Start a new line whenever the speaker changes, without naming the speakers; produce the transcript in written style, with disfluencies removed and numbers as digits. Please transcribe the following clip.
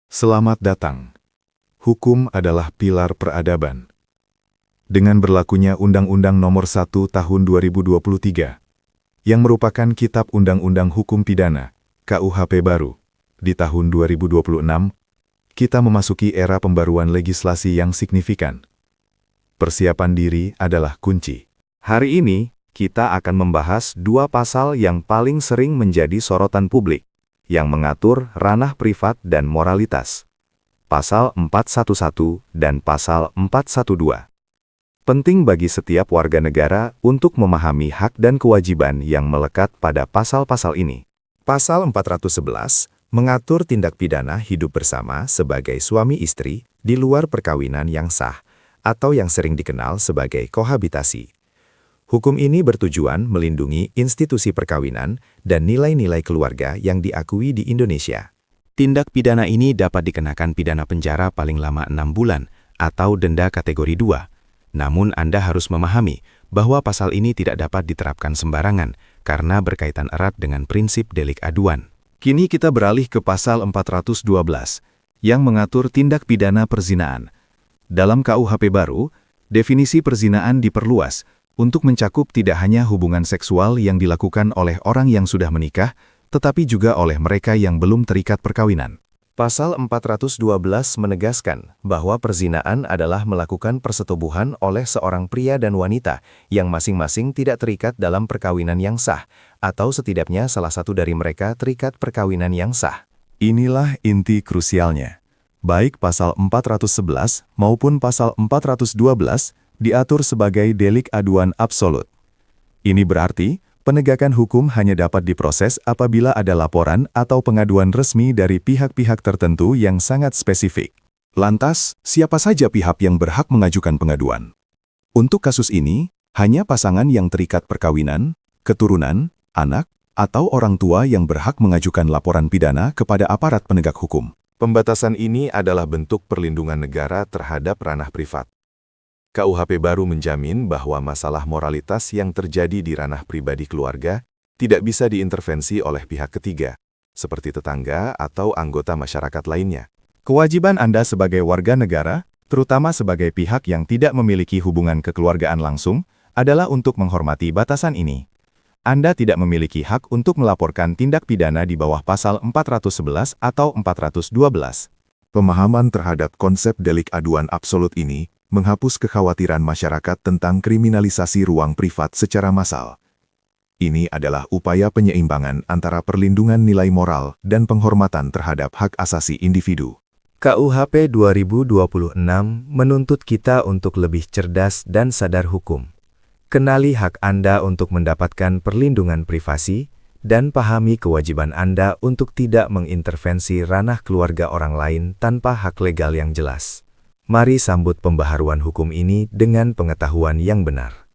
Selamat datang. Hukum adalah pilar peradaban. Dengan berlakunya Undang-Undang Nomor 1 Tahun 2023, yang merupakan Kitab Undang-Undang Hukum Pidana, KUHP baru, di tahun 2026, kita memasuki era pembaruan legislasi yang signifikan. Persiapan diri adalah kunci.
Hari ini, kita akan membahas dua pasal yang paling sering menjadi sorotan publik, yang mengatur ranah privat dan moralitas. Pasal 411 dan Pasal 412. Penting bagi setiap warga negara untuk memahami hak dan kewajiban yang melekat pada pasal-pasal ini.
Pasal 411 mengatur tindak pidana hidup bersama sebagai suami istri di luar perkawinan yang sah, atau yang sering dikenal sebagai kohabitasi. Hukum ini bertujuan melindungi institusi perkawinan dan nilai-nilai keluarga yang diakui di Indonesia.
Tindak pidana ini dapat dikenakan pidana penjara paling lama 6 bulan atau denda kategori 2. Namun Anda harus memahami bahwa pasal ini tidak dapat diterapkan sembarangan karena berkaitan erat dengan prinsip delik aduan.
Kini kita beralih ke Pasal 412, yang mengatur tindak pidana perzinaan. Dalam KUHP baru, definisi perzinaan diperluas untuk mencakup tidak hanya hubungan seksual yang dilakukan oleh orang yang sudah menikah, tetapi juga oleh mereka yang belum terikat perkawinan.
Pasal 412 menegaskan bahwa perzinaan adalah melakukan persetubuhan oleh seorang pria dan wanita yang masing-masing tidak terikat dalam perkawinan yang sah, atau setidaknya salah satu dari mereka terikat perkawinan yang sah.
Inilah inti krusialnya. Baik Pasal 411 maupun Pasal 412 diatur sebagai delik aduan absolut. Ini berarti, penegakan hukum hanya dapat diproses apabila ada laporan atau pengaduan resmi dari pihak-pihak tertentu yang sangat spesifik. Lantas, siapa saja pihak yang berhak mengajukan pengaduan? Untuk kasus ini, hanya pasangan yang terikat perkawinan, keturunan, anak, atau orang tua yang berhak mengajukan laporan pidana kepada aparat penegak hukum.
Pembatasan ini adalah bentuk perlindungan negara terhadap ranah privat. KUHP baru menjamin bahwa masalah moralitas yang terjadi di ranah pribadi keluarga tidak bisa diintervensi oleh pihak ketiga, seperti tetangga atau anggota masyarakat lainnya.
Kewajiban Anda sebagai warga negara, terutama sebagai pihak yang tidak memiliki hubungan kekeluargaan langsung, adalah untuk menghormati batasan ini. Anda tidak memiliki hak untuk melaporkan tindak pidana di bawah Pasal 411 atau 412.
Pemahaman terhadap konsep delik aduan absolut ini menghapus kekhawatiran masyarakat tentang kriminalisasi ruang privat secara massal. Ini adalah upaya penyeimbangan antara perlindungan nilai moral dan penghormatan terhadap hak asasi individu.
KUHP 2026 menuntut kita untuk lebih cerdas dan sadar hukum. Kenali hak Anda untuk mendapatkan perlindungan privasi, dan pahami kewajiban Anda untuk tidak mengintervensi ranah keluarga orang lain tanpa hak legal yang jelas. Mari sambut pembaharuan hukum ini dengan pengetahuan yang benar.